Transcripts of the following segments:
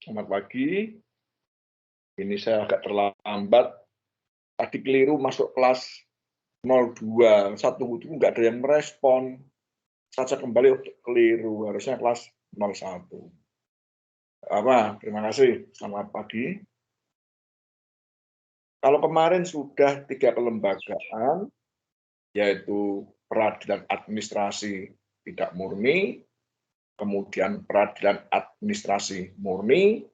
Selamat pagi. Ini saya agak terlambat. Tadi keliru masuk kelas 02. Saya tunggu-tunggu nggak ada yang merespon. Saya kembali keliru. Harusnya kelas 01. Terima kasih. Selamat pagi. Kalau kemarin sudah 3 kelembagaan, yaitu peradilan administrasi tidak murni, kemudian peradilan administrasi murni,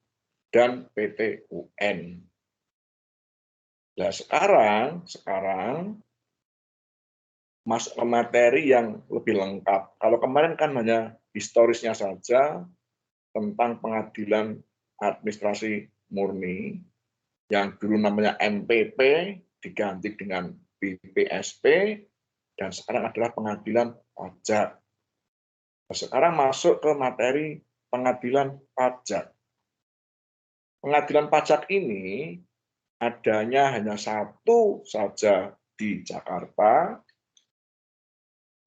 dan PT UN. Nah, sekarang masuk ke materi yang lebih lengkap. Kalau kemarin kan hanya historisnya saja tentang pengadilan administrasi murni, yang dulu namanya MPP, diganti dengan BPSP, dan sekarang adalah pengadilan pajak. Nah, sekarang masuk ke materi pengadilan pajak. Pengadilan pajak ini adanya hanya satu saja di Jakarta,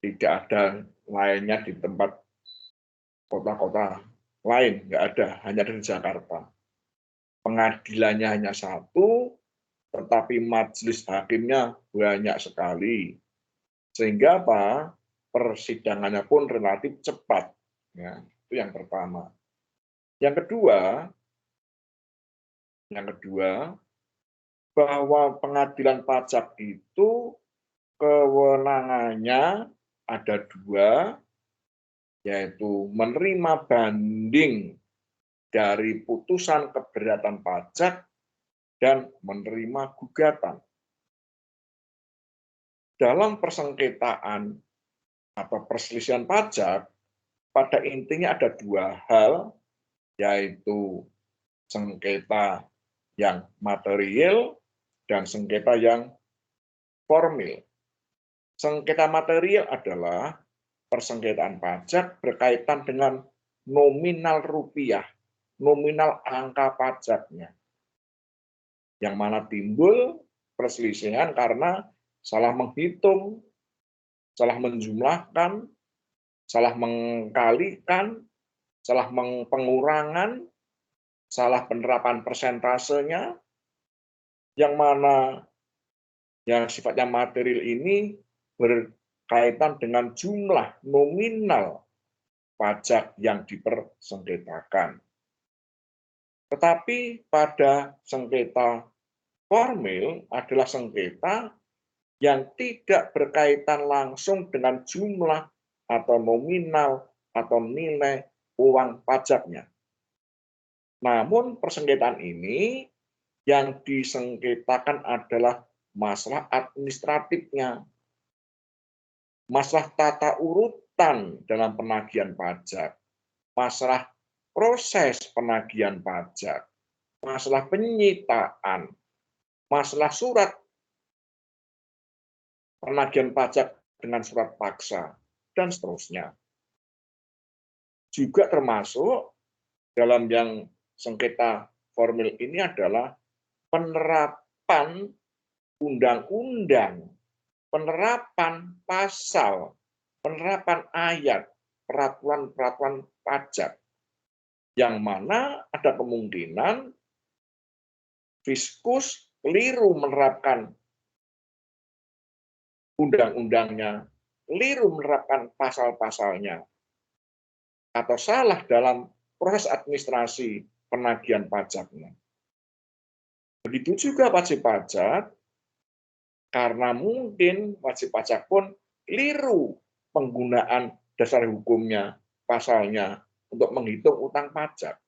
tidak ada lainnya di tempat kota-kota lain, nggak ada, hanya di Jakarta. Pengadilannya hanya satu, tetapi majelis hakimnya banyak sekali. Sehingga apa? Persidangannya pun relatif cepat. Ya, itu yang pertama. Yang kedua, bahwa pengadilan pajak itu kewenangannya ada dua, yaitu menerima banding dari putusan keberatan pajak dan menerima gugatan. Dalam persengketaan atau perselisihan pajak, pada intinya ada dua hal, yaitu sengketa yang material dan sengketa yang formil. Sengketa material adalah persengketaan pajak berkaitan dengan nominal rupiah, nominal angka pajaknya, yang mana timbul perselisihan karena salah menghitung, salah menjumlahkan, salah mengkalikan, salah pengurangan, salah penerapan persentasenya, yang mana yang sifatnya material ini berkaitan dengan jumlah nominal pajak yang dipersengketakan. Tetapi pada sengketa formil adalah sengketa yang tidak berkaitan langsung dengan jumlah atau nominal atau nilai uang pajaknya. Namun persengketaan ini yang disengketakan adalah masalah administratifnya, masalah tata urutan dalam penagihan pajak, masalah proses penagihan pajak, masalah penyitaan, masalah surat penagihan pajak dengan surat paksa, dan seterusnya. Juga termasuk dalam yang sengketa formil ini adalah penerapan undang-undang, penerapan pasal, penerapan ayat, peraturan-peraturan pajak, yang mana ada kemungkinan Fiskus keliru menerapkan undang-undangnya, keliru menerapkan pasal-pasalnya, atau salah dalam proses administrasi penagihan pajaknya. Begitu juga wajib pajak, karena mungkin wajib pajak pun keliru penggunaan dasar hukumnya, pasalnya, untuk menghitung utang pajak.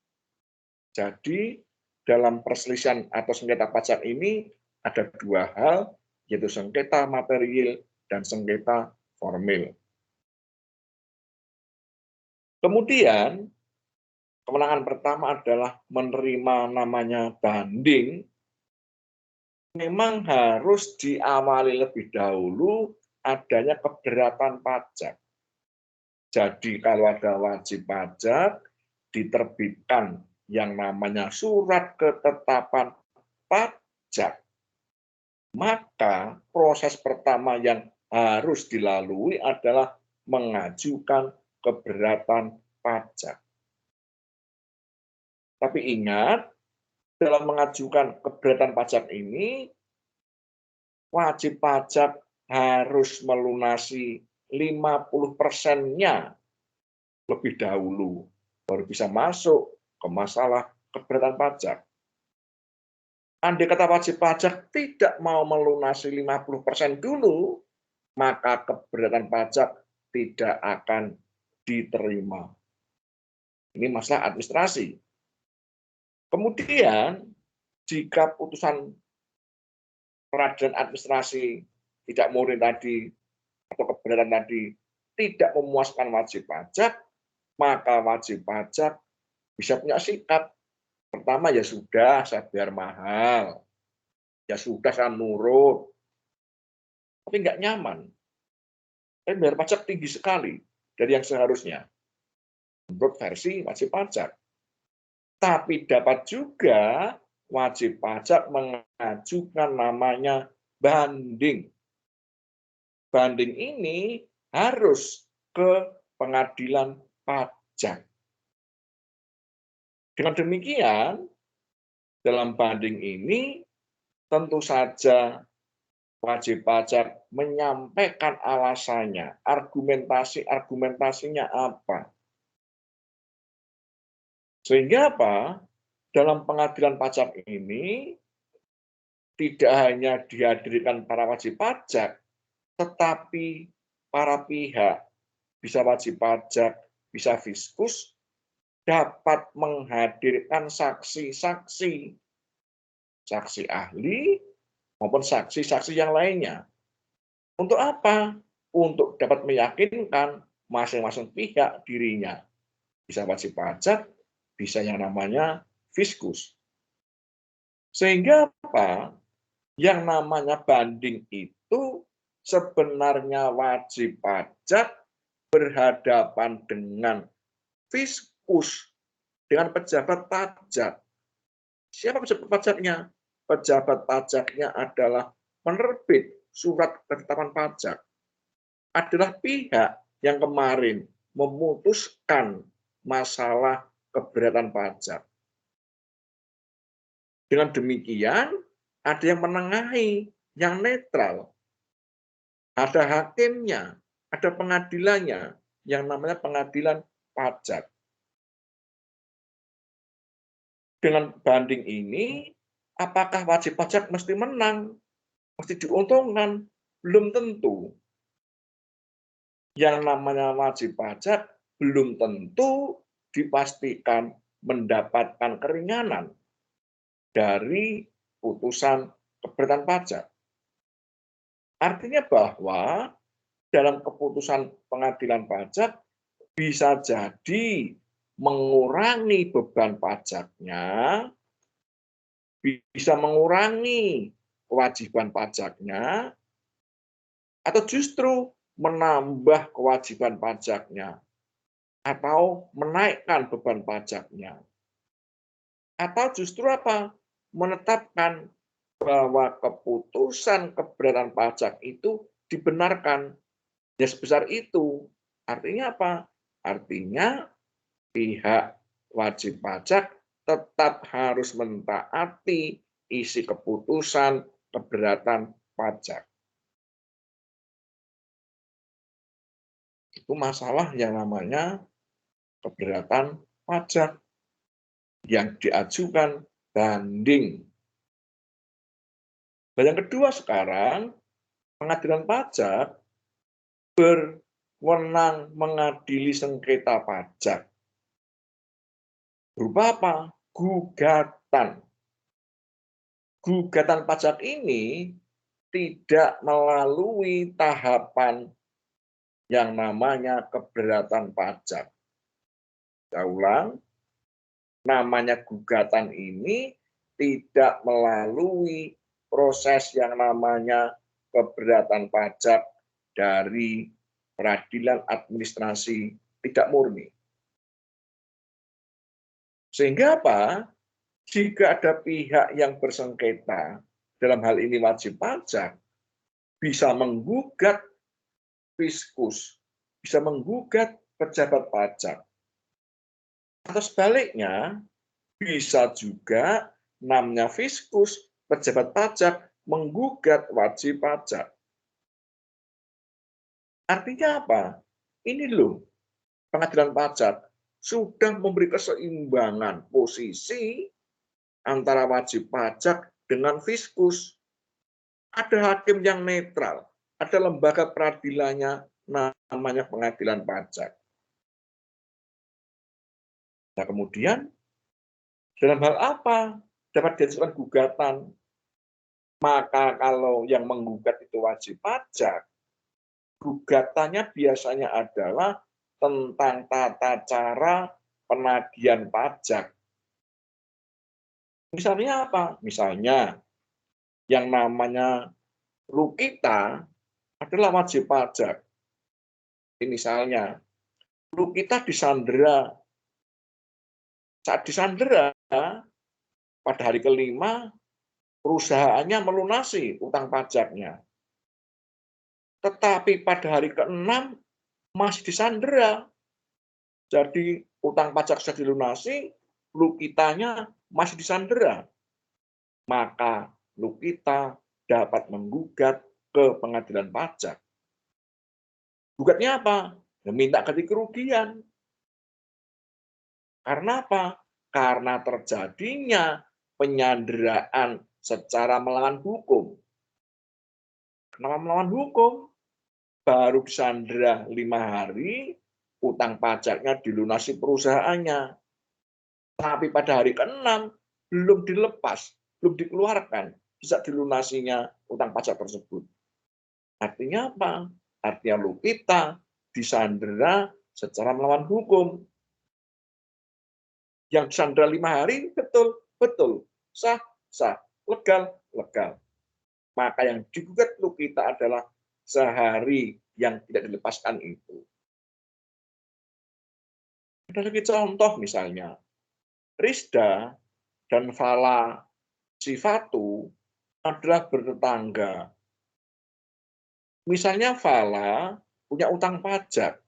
Jadi, dalam perselisihan atau sengketa pajak ini ada dua hal, yaitu sengketa material dan sengketa formil. Kemudian, kewenangan pertama adalah menerima namanya banding. Memang harus diawali lebih dahulu adanya keberatan pajak. Jadi kalau ada wajib pajak, diterbitkan yang namanya surat ketetapan pajak. Maka proses pertama yang harus dilalui adalah mengajukan keberatan pajak. Tapi ingat, dalam mengajukan keberatan pajak ini, wajib pajak harus melunasi 50%-nya lebih dahulu, baru bisa masuk ke masalah keberatan pajak. Andai kata wajib pajak tidak mau melunasi 50% dulu, maka keberatan pajak tidak akan diterima. Ini masalah administrasi. Kemudian, jika putusan peradilan administrasi tidak murni tadi atau keberatan tadi tidak memuaskan wajib pajak, maka wajib pajak bisa punya sikap. Pertama, ya sudah, saya bayar mahal. Ya sudah, saya nurut. Tapi nggak nyaman. Saya bayar pajak tinggi sekali dari yang seharusnya. Menurut versi wajib pajak. Tapi dapat juga wajib pajak mengajukan namanya banding. Banding ini harus ke pengadilan pajak. Dengan demikian, dalam banding ini tentu saja wajib pajak menyampaikan alasannya, argumentasinya apa. Sehingga apa? Dalam pengadilan pajak ini tidak hanya dihadirkan para wajib pajak, tetapi para pihak, bisa wajib pajak, bisa fiskus, dapat menghadirkan saksi-saksi, saksi ahli maupun saksi-saksi yang lainnya. Untuk apa? Untuk dapat meyakinkan masing-masing pihak dirinya. Bisa wajib pajak, bisa yang namanya fiskus. Sehingga apa? Yang namanya banding itu sebenarnya wajib pajak berhadapan dengan fiskus, dengan pejabat pajak. Siapa pejabat pajaknya? Pejabat pajaknya adalah penerbit surat ketetapan pajak. Adalah pihak yang kemarin memutuskan masalah keberatan pajak. Dengan demikian, ada yang menengahi, yang netral. Ada hakimnya, ada pengadilannya, yang namanya pengadilan pajak. Dengan banding ini, apakah wajib pajak mesti menang, mesti diuntungkan? Belum tentu. Yang namanya wajib pajak belum tentu dipastikan mendapatkan keringanan dari putusan keberatan pajak. Artinya bahwa dalam keputusan pengadilan pajak bisa jadi mengurangi beban pajaknya, bisa mengurangi kewajiban pajaknya, atau justru menambah kewajiban pajaknya, atau menaikkan beban pajaknya, atau justru apa? Menetapkan bahwa keputusan keberatan pajak itu dibenarkan ya sebesar itu. Artinya apa? Artinya pihak wajib pajak tetap harus mentaati isi keputusan keberatan pajak. Itu masalah yang namanya keberatan pajak yang diajukan banding. Dan yang kedua sekarang, pengadilan pajak berwenang mengadili sengketa pajak. Berupa apa? Gugatan. Gugatan pajak ini tidak melalui tahapan yang namanya keberatan pajak. Saya ulang, namanya gugatan ini tidak melalui proses yang namanya keberatan pajak dari peradilan administrasi tidak murni. Sehingga apa? Jika ada pihak yang bersengketa, dalam hal ini wajib pajak, bisa menggugat fiskus, bisa menggugat pejabat pajak. Atau sebaliknya, Bisa juga namanya fiskus, pejabat pajak, menggugat wajib pajak. Artinya apa? Ini loh, pengadilan pajak sudah memberi keseimbangan posisi antara wajib pajak dengan fiskus. Ada hakim yang netral, ada lembaga peradilannya namanya pengadilan pajak. Nah, kemudian dalam hal apa dapat diajukan gugatan? Maka kalau yang menggugat itu wajib pajak, gugatannya biasanya adalah tentang tata cara penagihan pajak. Misalnya apa? Misalnya yang namanya Lukita adalah wajib pajak. Misalnya, Lukita disandera. Saat disandera, pada hari kelima, perusahaannya melunasi utang pajaknya. Tetapi pada hari ke-6 masih disandera. Jadi utang pajak sudah dilunasi, Lukitanya masih disandera. Maka Lukita dapat menggugat ke pengadilan pajak. Gugatnya apa? Ya, minta ganti kerugian. Karena apa? Karena terjadinya penyanderaan secara melawan hukum. Kenapa melawan hukum? Baru disandera 5 hari, utang pajaknya dilunasi perusahaannya. Tapi pada hari ke-6 belum dilepas, belum dikeluarkan, bisa dilunasinya utang pajak tersebut. Artinya apa? Artinya Lukita disandera secara melawan hukum. Yang disandera 5 hari, betul, betul. Sah, sah. Legal, legal. Maka yang digugat Lukita adalah sehari yang tidak dilepaskan itu. Ada lagi contoh misalnya, Risda dan Fala Sifatu adalah bertetangga. Misalnya Fala punya utang pajak.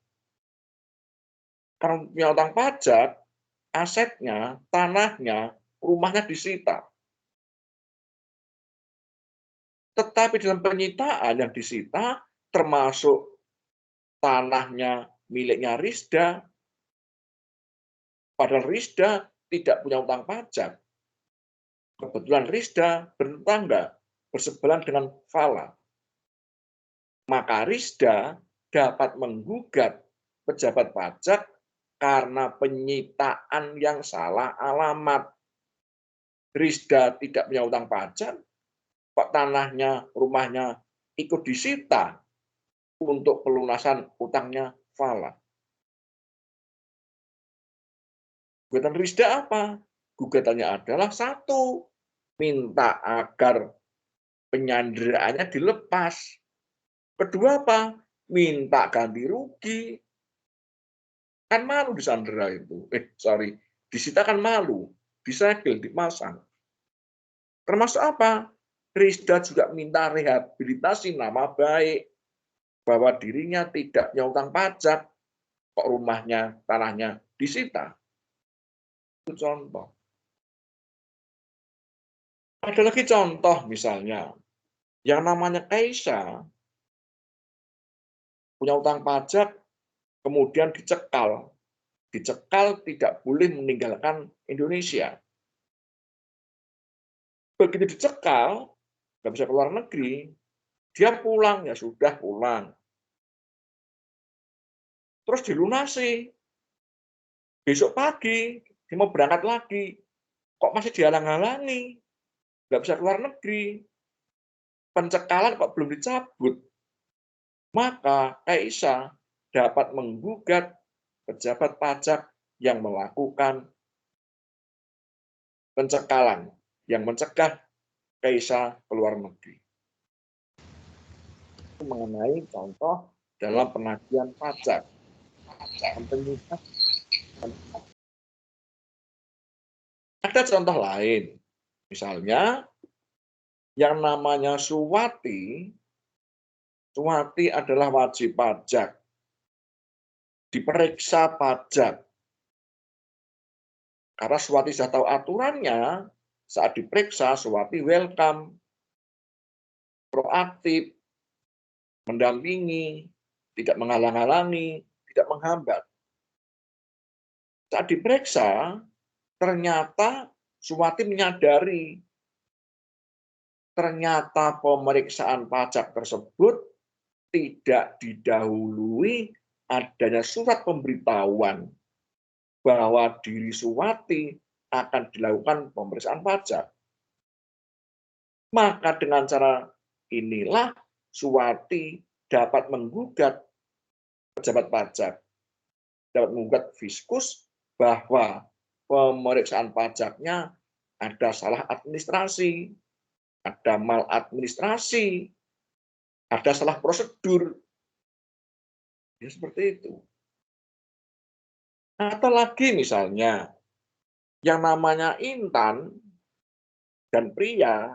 Karena punya utang pajak, asetnya, tanahnya, rumahnya disita. Tetapi dalam penyitaan yang disita termasuk tanahnya miliknya Risda. Padahal Risda tidak punya utang pajak. Kebetulan Risda bertetangga, berseberangan dengan Fala. Maka Risda dapat menggugat pejabat pajak karena penyitaan yang salah alamat. Risda tidak punya utang pajak, kok tanahnya, rumahnya ikut disita untuk pelunasan utangnya Fala. Gugatan Risda apa? Gugatannya adalah satu, minta agar penyanderaannya dilepas. Kedua apa? Minta ganti rugi. Kan malu disandera itu. Disita kan malu. Disegel, dipasang. Termasuk apa? Risda juga minta rehabilitasi nama baik. Bahwa dirinya tidak punya utang pajak. Kok rumahnya, tanahnya disita. Itu contoh. Ada lagi contoh misalnya. Yang namanya Kaisa punya utang pajak, kemudian dicekal. Dicekal tidak boleh meninggalkan Indonesia. Begitu dicekal, nggak bisa keluar negeri, dia pulang, ya sudah pulang. Terus dilunasi. Besok pagi, dia mau berangkat lagi. Kok masih dihalang-halangi? Nggak bisa keluar negeri. Pencekalan kok belum dicabut. Maka Kaisa dapat menggugat pejabat pajak yang melakukan pencekalan, yang mencegah Kaisa keluar negeri. Itu mengenai contoh dalam penagihan pajak. Ada contoh lain, misalnya yang namanya Suwati. Suwati adalah wajib pajak, diperiksa pajak. Karena Suwati sudah tahu aturannya, saat diperiksa Suwati welcome, proaktif, mendampingi, tidak menghalang-halangi, tidak menghambat. Saat diperiksa, ternyata Suwati menyadari ternyata pemeriksaan pajak tersebut tidak didahului adanya surat pemberitahuan bahwa diri Suwati akan dilakukan pemeriksaan pajak. Maka dengan cara inilah Suwati dapat menggugat pejabat pajak, dapat menggugat Fiskus bahwa pemeriksaan pajaknya ada salah administrasi, ada maladministrasi, ada salah prosedur. Ya seperti itu. Atau lagi misalnya, yang namanya Intan dan Pria,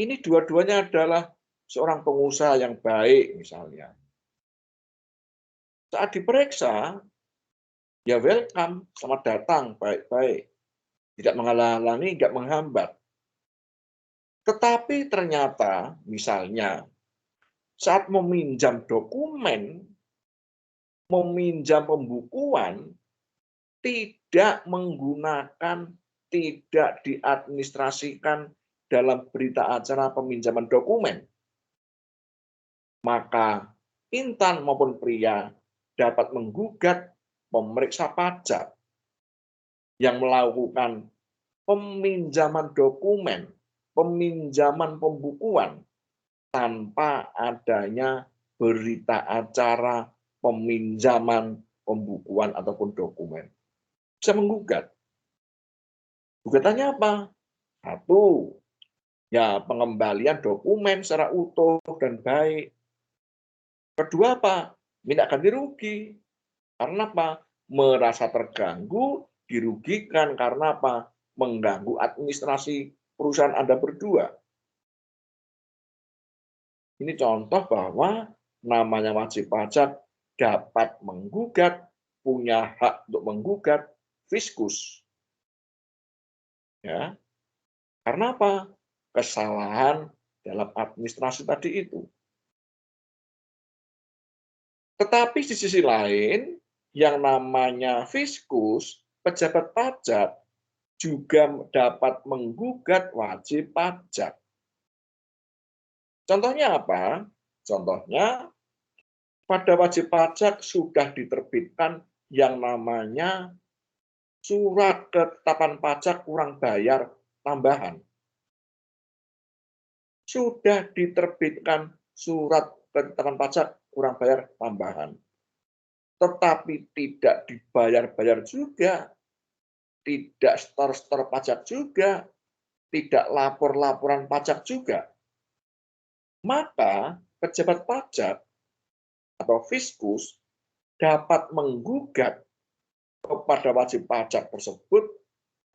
ini dua-duanya adalah seorang pengusaha yang baik misalnya. Saat diperiksa, ya welcome, selamat datang, baik-baik. Tidak menghalang-halangi, tidak menghambat. Tetapi ternyata, misalnya, saat meminjam dokumen, meminjam pembukuan, tidak menggunakan, tidak diadministrasikan dalam berita acara peminjaman dokumen. Maka Intan maupun Pria dapat menggugat pemeriksa pajak yang melakukan peminjaman dokumen, peminjaman pembukuan tanpa adanya berita acara peminjaman pembukuan ataupun dokumen. Bisa menggugat. Gugatannya apa? Satu, ya pengembalian dokumen secara utuh dan baik. Kedua apa? Minta ganti rugi. Karena apa? Merasa terganggu, dirugikan karena apa? Mengganggu administrasi perusahaan Anda berdua. Ini contoh bahwa namanya wajib pajak dapat menggugat, punya hak untuk menggugat Fiskus. Ya. Karena apa? Kesalahan dalam administrasi tadi itu. Tetapi di sisi lain, yang namanya Fiskus, pejabat pajak, juga dapat menggugat wajib pajak. Contohnya apa? Contohnya, pada wajib pajak sudah diterbitkan yang namanya surat ketetapan pajak kurang bayar tambahan. Sudah diterbitkan surat ketetapan pajak kurang bayar tambahan. Tetapi tidak dibayar-bayar juga, tidak setor-setor pajak juga, tidak lapor-laporan pajak juga. Maka pejabat pajak atau Fiskus dapat menggugat kepada wajib pajak tersebut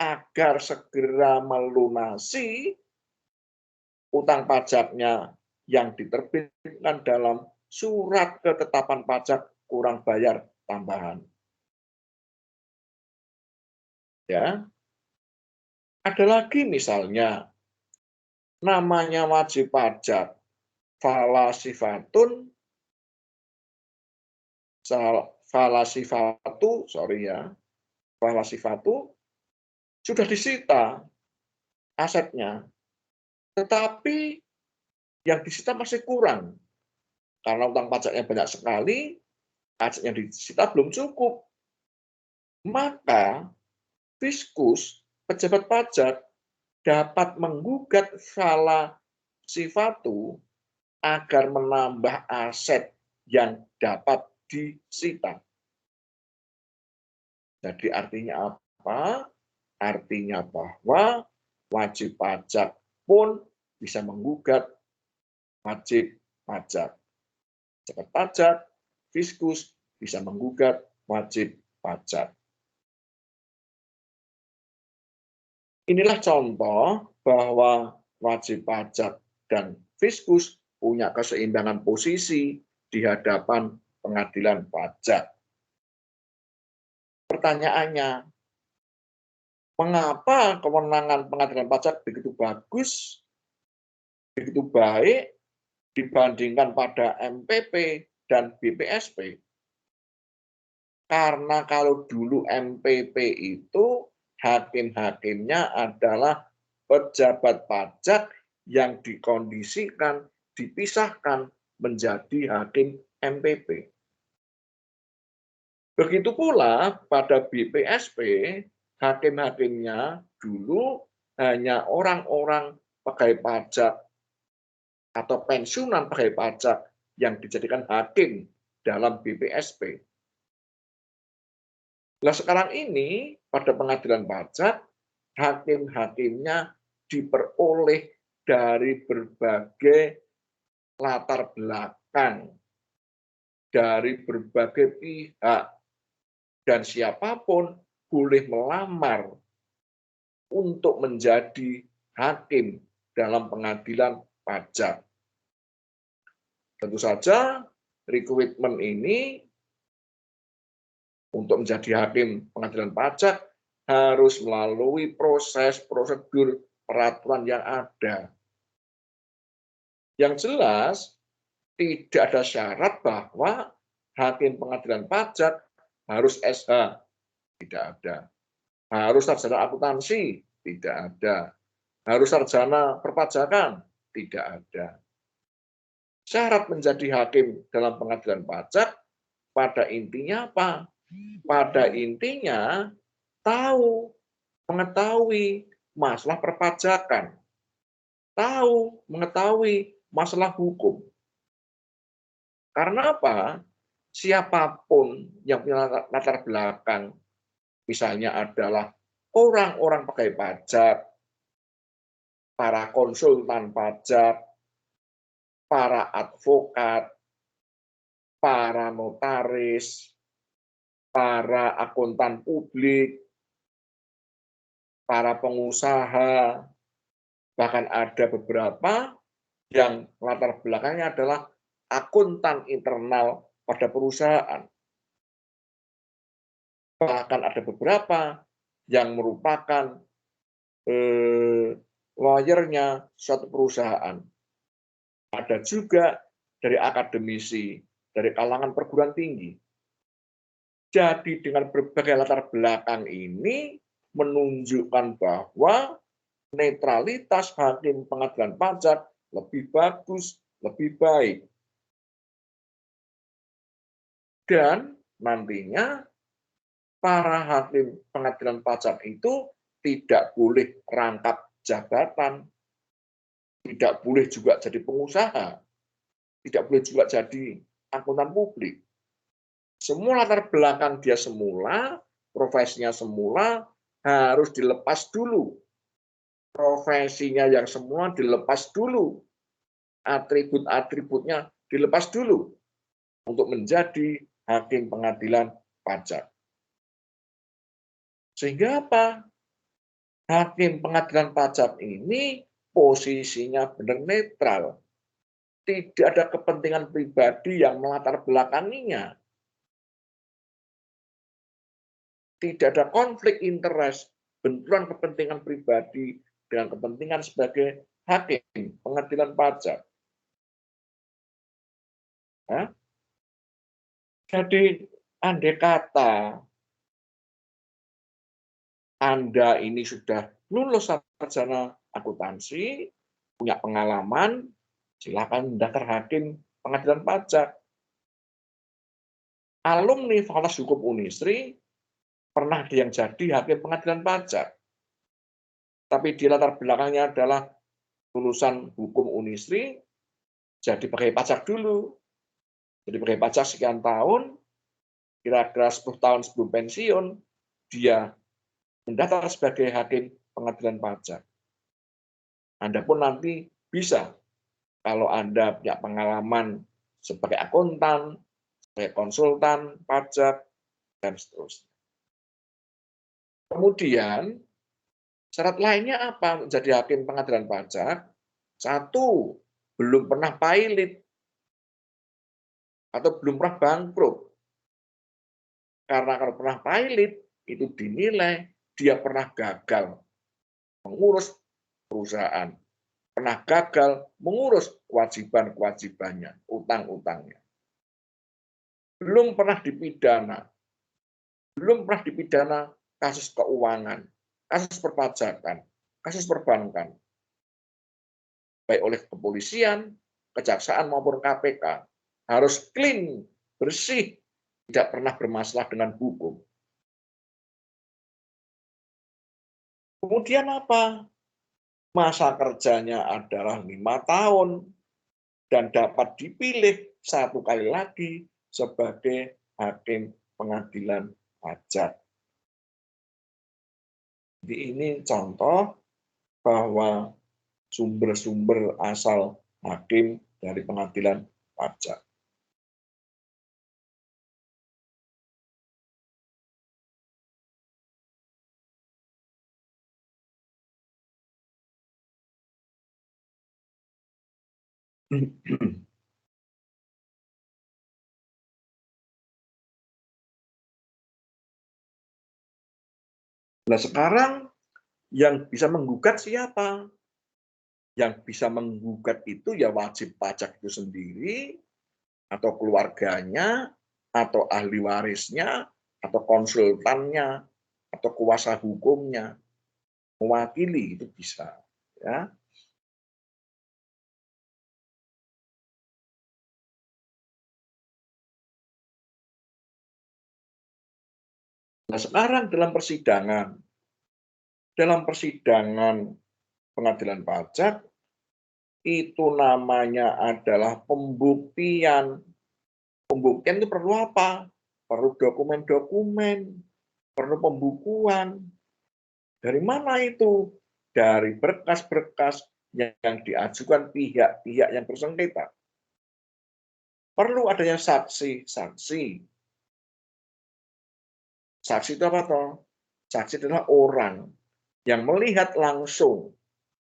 agar segera melunasi utang pajaknya yang diterbitkan dalam surat ketetapan pajak kurang bayar tambahan. Ya. Ada lagi misalnya namanya wajib pajak falasifatu sudah disita asetnya, tetapi yang disita masih kurang karena utang pajaknya banyak sekali, aset yang disita belum cukup. Maka Fiskus, pejabat pajak, dapat menggugat falasifatu agar menambah aset yang dapat disita. Jadi artinya apa? Artinya bahwa wajib pajak pun bisa menggugat wajib pajak. Pejabat pajak, Fiskus bisa menggugat wajib pajak. Inilah contoh bahwa wajib pajak dan Fiskus punya keseimbangan posisi di hadapan pengadilan pajak. pertanyaannya, mengapa kewenangan pengadilan pajak begitu bagus, begitu baik dibandingkan pada MPP dan BPSP? Karena kalau dulu MPP itu hakim-hakimnya adalah pejabat pajak yang dikondisikan, dipisahkan menjadi hakim MPP. Begitu pula pada BPSP, hakim-hakimnya dulu hanya orang-orang pegawai pajak atau pensiunan pegawai pajak yang dijadikan hakim dalam BPSP. Nah, sekarang ini pada pengadilan pajak, hakim-hakimnya diperoleh dari berbagai latar belakang, dari berbagai pihak, dan siapapun boleh melamar untuk menjadi hakim dalam pengadilan pajak. Tentu saja, rekrutmen ini untuk menjadi hakim pengadilan pajak harus melalui proses prosedur peraturan yang ada. Yang jelas, tidak ada syarat bahwa hakim pengadilan pajak harus SH, tidak ada. Harus sarjana akuntansi, tidak ada. Harus sarjana perpajakan, tidak ada. Syarat menjadi hakim dalam pengadilan pajak pada intinya apa? Pada intinya mengetahui masalah perpajakan, mengetahui masalah hukum. Karena apa? Siapapun yang punya latar belakang, misalnya adalah orang-orang pegawai pajak, para konsultan pajak, para advokat, para notaris, para akuntan publik, para pengusaha, bahkan ada beberapa yang latar belakangnya adalah akuntan internal pada perusahaan. Bahkan ada beberapa yang merupakan lawyernya suatu perusahaan. Ada juga dari akademisi, dari kalangan perguruan tinggi. Jadi dengan berbagai latar belakang ini menunjukkan bahwa netralitas hakim pengadilan pajak lebih bagus, lebih baik. Dan nantinya para hakim pengadilan pajak itu tidak boleh rangkap jabatan, tidak boleh juga jadi pengusaha, tidak boleh juga jadi akuntan publik. Semua latar belakang dia semula, profesinya semula harus dilepas dulu. Profesinya yang semua dilepas dulu. Atribut-atributnya dilepas dulu untuk menjadi hakim pengadilan pajak. Sehingga apa? Hakim pengadilan pajak ini posisinya benar netral. Tidak ada kepentingan pribadi yang melatar belakanginya. Tidak ada konflik interest, benturan kepentingan pribadi dengan kepentingan sebagai hakim pengadilan pajak. Nah, jadi andai kata Anda ini sudah lulus sarjana akuntansi, punya pengalaman, silakan daftar hakim pengadilan pajak. Alumni Fakultas Hukum Unisri pernah dia yang jadi hakim pengadilan pajak. Tapi di latar belakangnya adalah lulusan hukum Unisri, jadi pegawai pajak dulu. Jadi pegawai pajak sekian tahun, kira-kira 10 tahun sebelum pensiun, dia mendaftar sebagai hakim pengadilan pajak. Anda pun nanti bisa, kalau Anda punya pengalaman sebagai akuntan, sebagai konsultan pajak, dan seterusnya. Kemudian, syarat lainnya apa menjadi hakim pengadilan pajak? Satu, belum pernah pailit atau belum pernah bangkrut. Karena kalau pernah pailit, itu dinilai dia pernah gagal mengurus perusahaan, pernah gagal mengurus kewajiban-kewajibannya, utang-utangnya. Belum pernah dipidana kasus keuangan, kasus perpajakan, kasus perbankan, baik oleh kepolisian, kejaksaan maupun KPK. Harus clean, bersih, tidak pernah bermasalah dengan hukum. Kemudian apa? Masa kerjanya adalah 5 tahun dan dapat dipilih 1 kali lagi sebagai hakim pengadilan pajak. Jadi ini contoh bahwa sumber-sumber asal hakim dari pengadilan pajak. Nah sekarang yang bisa menggugat siapa? Yang bisa menggugat itu ya wajib pajak itu sendiri, atau keluarganya, atau ahli warisnya, atau konsultannya, atau kuasa hukumnya. Mewakili itu bisa. Ya. Nah sekarang dalam persidangan pengadilan pajak, itu namanya adalah pembuktian. Pembuktian itu perlu apa? Perlu dokumen-dokumen, perlu pembukuan. Dari mana itu? Dari berkas-berkas yang diajukan pihak-pihak yang bersengketa. Perlu adanya saksi-saksi. Saksi itu apa toh? Saksi adalah orang yang melihat langsung,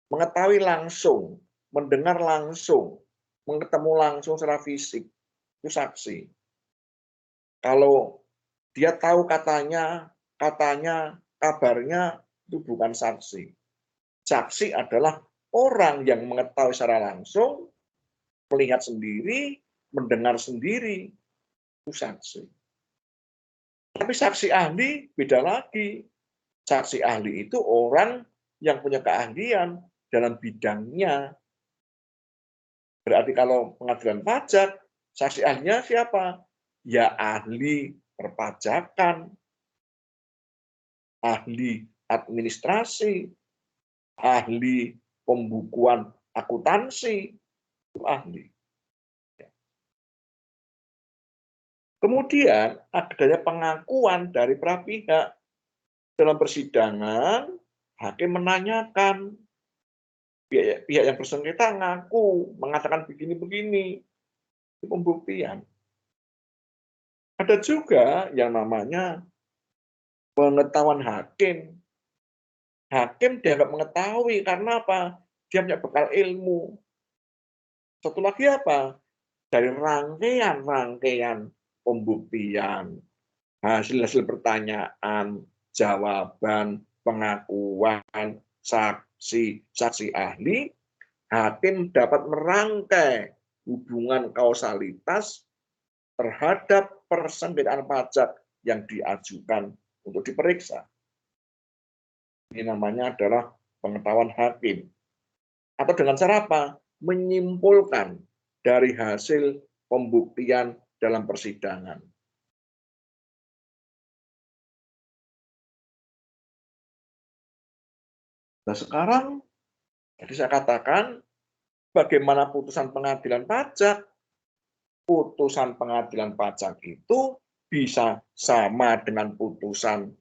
mengetahui langsung, mendengar langsung, ketemu langsung secara fisik. Itu saksi. Kalau dia tahu katanya, kabarnya, itu bukan saksi. Saksi adalah orang yang mengetahui secara langsung, melihat sendiri, mendengar sendiri, itu saksi. Tapi saksi ahli beda lagi. Saksi ahli itu orang yang punya keahlian dalam bidangnya. Berarti kalau pengadilan pajak, saksi ahlinya siapa? Ya ahli perpajakan, ahli administrasi, ahli pembukuan akuntansi, itu ahli. Kemudian adanya pengakuan dari para pihak. Dalam persidangan, hakim menanyakan, pihak yang bersengketa ngaku, mengatakan begini-begini. Itu pembuktian. Ada juga yang namanya pengetahuan hakim. Hakim dianggap mengetahui karena apa? Dia punya bekal ilmu. Satu lagi apa? Dari rangkaian pembuktian, hasil-hasil pertanyaan, jawaban, pengakuan, saksi ahli, hakim dapat merangkai hubungan kausalitas terhadap persengketaan pajak yang diajukan untuk diperiksa. Ini namanya adalah pengetahuan hakim. Atau dengan cara apa? Menyimpulkan dari hasil pembuktian dalam persidangan. Nah sekarang, tadi saya katakan, bagaimana putusan pengadilan pajak? Putusan pengadilan pajak itu bisa sama dengan putusan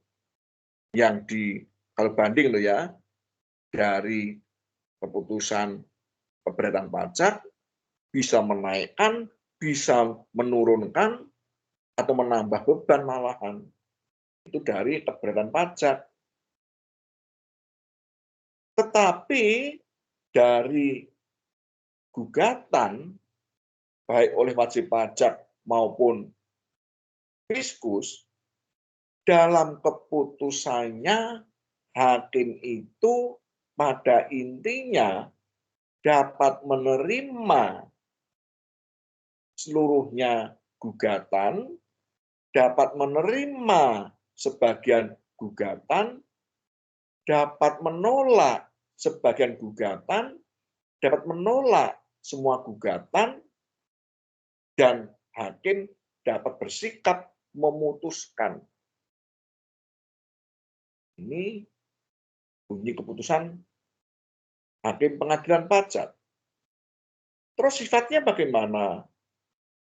yang kalau banding loh ya, dari keputusan keberatan pajak, bisa menaikkan, bisa menurunkan, atau menambah beban malahan. Itu dari keberatan pajak. Tetapi dari gugatan, baik oleh wajib pajak maupun fiskus, dalam keputusannya hakim itu pada intinya dapat menerima seluruhnya gugatan, dapat menerima sebagian gugatan, dapat menolak sebagian gugatan, dapat menolak semua gugatan, dan hakim dapat bersikap memutuskan. Ini bunyi keputusan hakim pengadilan pajak. Terus sifatnya bagaimana?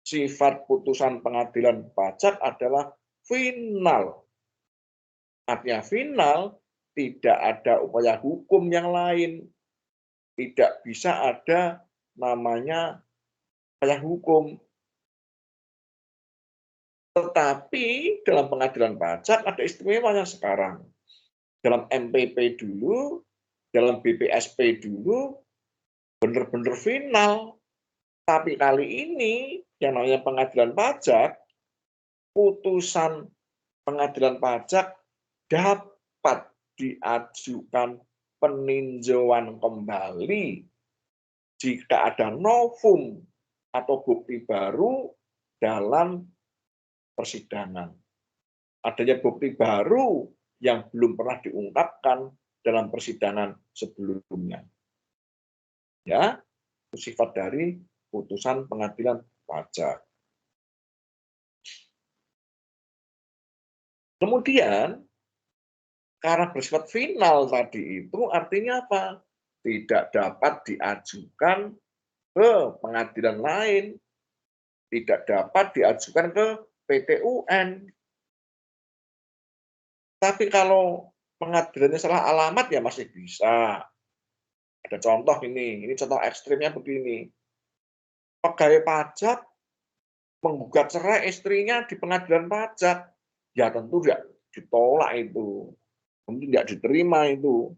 Sifat putusan pengadilan pajak adalah final. Artinya final, tidak ada upaya hukum yang lain. Tidak bisa ada namanya upaya hukum. Tetapi dalam pengadilan pajak ada istimewanya sekarang. Dalam MPP dulu, dalam BPSP dulu, benar-benar final. Tapi kali ini, yang namanya pengadilan pajak, putusan pengadilan pajak dapat diajukan peninjauan kembali jika ada novum atau bukti baru dalam persidangan. Adanya bukti baru yang belum pernah diungkapkan dalam persidangan sebelumnya. Ya, itu sifat dari putusan pengadilan pajak. Kemudian, karena bersifat final tadi itu artinya apa? Tidak dapat diajukan ke pengadilan lain, tidak dapat diajukan ke PT UN. Tapi kalau pengadilannya salah alamat ya masih bisa. Ada contoh ini contoh ekstrimnya begini. Pegawai pajak menggugat cerai istrinya di pengadilan pajak. Ya tentu tidak ditolak itu. Tentu tidak diterima itu.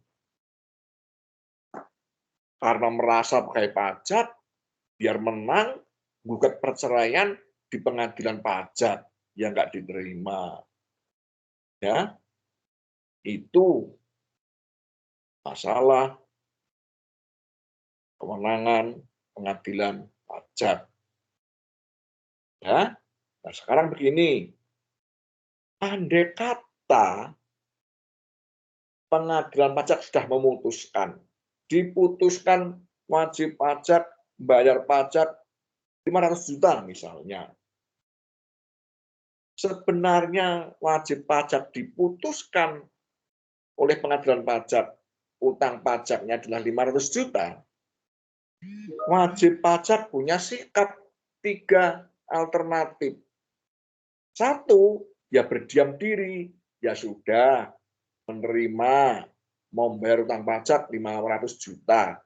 Karena merasa pegawai pajak, biar menang, gugat perceraian di pengadilan pajak. Ya nggak diterima. Ya, itu masalah kewenangan pengadilan pajak. Ya, nah sekarang begini, andai kata pengadilan pajak sudah memutuskan, diputuskan wajib pajak, bayar pajak 500 juta misalnya. Sebenarnya wajib pajak diputuskan oleh pengadilan pajak, utang pajaknya adalah 500 juta. Wajib pajak punya sikap 3 alternatif. 1, ya berdiam diri, ya sudah, menerima, membayar utang pajak 500 juta.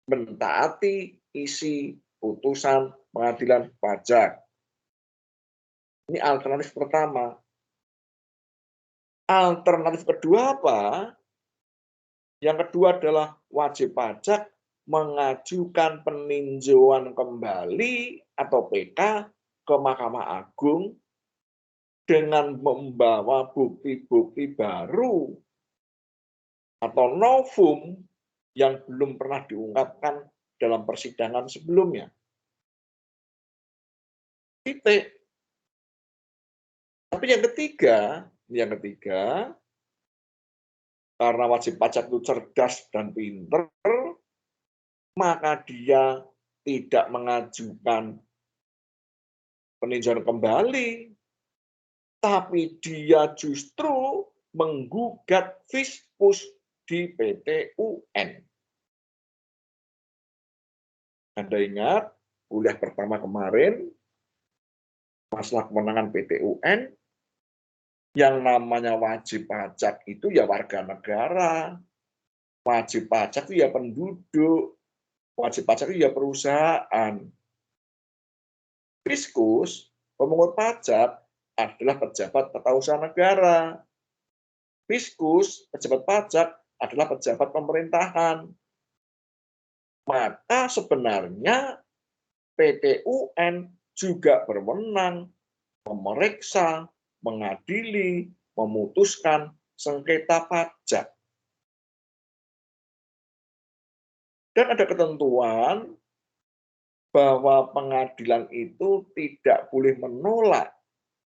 Mentaati isi putusan pengadilan pajak. Ini alternatif pertama. Alternatif kedua apa? Yang kedua adalah wajib pajak mengajukan peninjauan kembali atau PK ke Mahkamah Agung dengan membawa bukti-bukti baru atau novum yang belum pernah diungkapkan dalam persidangan sebelumnya. Titik. Tapi yang ketiga, karena wajib pajak itu cerdas dan pinter, maka dia tidak mengajukan peninjauan kembali, tapi dia justru menggugat Fiskus di PT UN. Anda ingat kuliah pertama kemarin, masalah kewenangan PT UN, yang namanya wajib pajak itu ya warga negara, wajib pajak itu ya penduduk, wajib pajak itu ya perusahaan. Fiskus, pemungut pajak, adalah pejabat tata usaha negara. Fiskus, pejabat pajak, adalah pejabat pemerintahan. Maka sebenarnya PT UN juga berwenang memeriksa, mengadili, memutuskan sengketa pajak. Dan ada ketentuan bahwa pengadilan itu tidak boleh menolak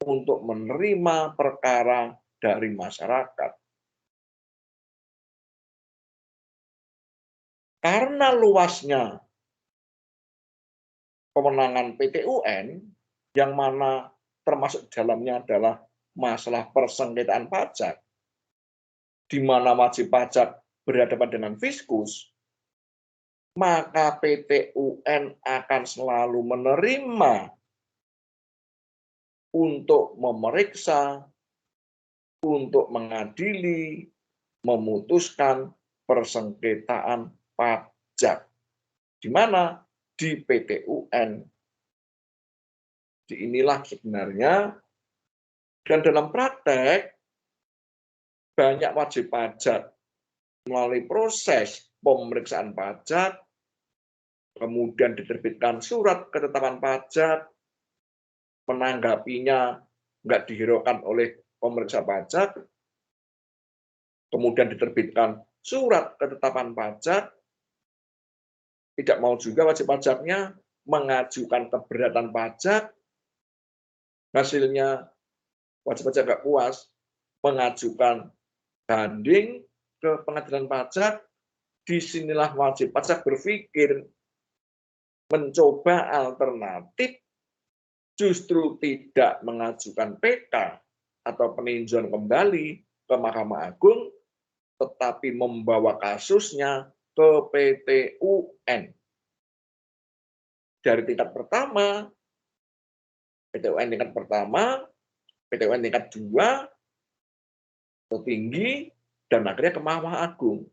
untuk menerima perkara dari masyarakat. Karena luasnya kewenangan PT UN, yang mana termasuk dalamnya adalah masalah persengketaan pajak, di mana wajib pajak berhadapan dengan fiskus, maka PT UN akan selalu menerima untuk memeriksa, untuk mengadili, memutuskan persengketaan pajak. Di mana? Di PT UN. Inilah sebenarnya, dan dalam praktek, banyak wajib pajak melalui proses pemeriksaan pajak, kemudian diterbitkan surat ketetapan pajak, menanggapinya nggak dihiraukan oleh pemeriksa pajak, kemudian diterbitkan surat ketetapan pajak, tidak mau juga wajib pajaknya mengajukan keberatan pajak, hasilnya wajib pajak nggak puas, mengajukan banding ke pengadilan pajak. Disinilah wajib pajak berpikir mencoba alternatif, justru tidak mengajukan PK atau peninjauan kembali ke Mahkamah Agung, tetapi membawa kasusnya ke PT UN. Dari tingkat pertama, PT UN tingkat pertama, PT UN tingkat 2, tertinggi, dan akhirnya ke Mahkamah Agung.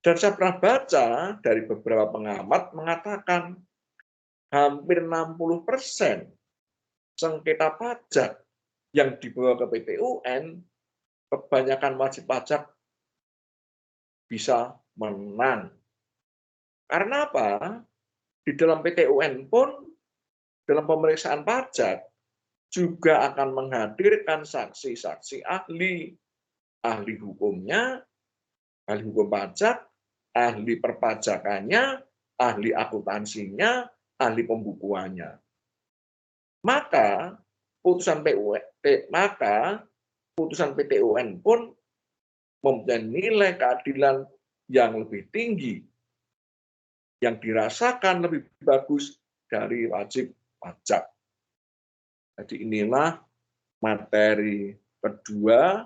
Dan saya pernah baca dari beberapa pengamat mengatakan hampir 60% sengketa pajak yang dibawa ke PT UN, kebanyakan wajib pajak bisa menang. Karena apa? Di dalam PT UN pun, dalam pemeriksaan pajak, juga akan menghadirkan saksi-saksi ahli, ahli hukumnya, ahli hukum pajak, ahli perpajakannya, ahli akuntansinya, ahli pembukuannya. Maka putusan PT UN pun mempunyai nilai keadilan yang lebih tinggi, yang dirasakan lebih bagus dari wajib pajak. Jadi inilah materi kedua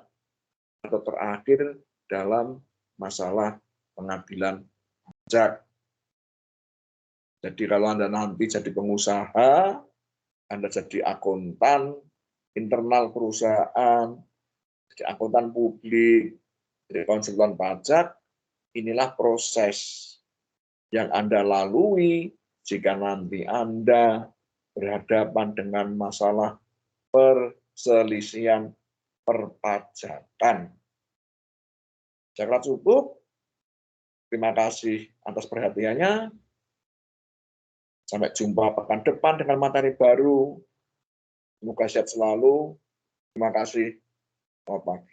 atau terakhir dalam masalah pengadilan pajak. Jadi kalau Anda nanti jadi pengusaha, Anda jadi akuntan internal perusahaan, jadi akuntan publik, jadi konsultan pajak, inilah proses yang Anda lalui jika nanti Anda berhadapan dengan masalah perselisihan perpajakan. Saya kira cukup. Terima kasih atas perhatiannya. Sampai jumpa pekan depan dengan materi baru. Semoga sehat selalu. Terima kasih. Selamat pagi.